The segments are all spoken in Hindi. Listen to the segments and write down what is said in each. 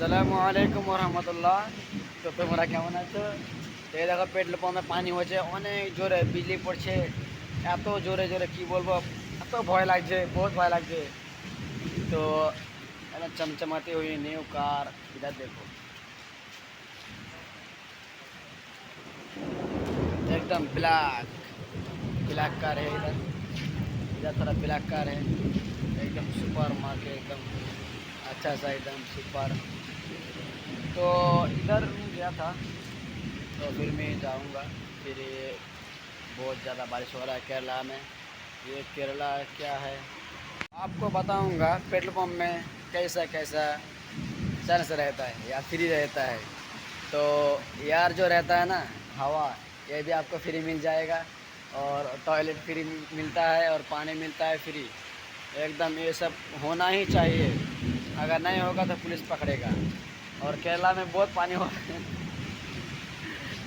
আসসালামু আলাইকুম রহমতুল্লাহ। তো তোমরা কেমন আছো? তো এই দেখো পেট্রোল পাম্পে পানি হচ্ছে অনেক জোরে, বিজলি পড়ছে এত জোরে জোরে কি বলবো, এত ভয় লাগছে, बहुत ভয় লাগছে। तो एकदम चमचमाती हुई न्यू कार, इधर देखो एकदम ब्लैक ब्लैक कार है। इधर इधर थोड़ा ब्लैक कार है, एकदम सुपर मार्केट, एकदम अच्छा सा, एकदम सुपर। तो इधर मैं गया था, तो फिर मैं जाऊंगा। फिर ये बहुत ज़्यादा बारिश हो रहा है केरला में। ये केरला क्या है आपको बताऊंगा, पेट्रोल पंप में कैसा कैसा चांस रहता है या फ्री रहता है। तो यार जो रहता है ना, हवा, ये भी आपको फ्री मिल जाएगा, और टॉयलेट फ्री मिलता है, और पानी मिलता है फ्री। एकदम ये सब होना ही चाहिए, अगर नहीं होगा तो पुलिस पकड़ेगा। और केरला में बहुत पानी हो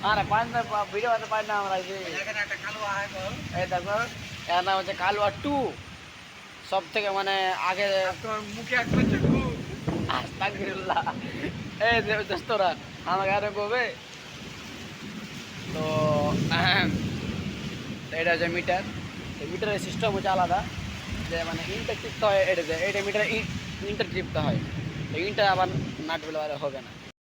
हाँ पानी ভিডিও আছে পানি না আমরা এই দেখো এর নাম হচ্ছে কালুয়া টু। সব থেকে মানে আগে মুখে আস্তাগফিরুল্লাহ। এই দোস্তরা আমাকে আরো কবে। তো এটা হচ্ছে মিটার। মিটারের সিস্টেম হচ্ছে আলাদা, যে মানে ইনটা টিপতে হয়, এটা মিটারে ইনটা টিপতে হয়। তো ইনটা আবার নাট বলে হবে না।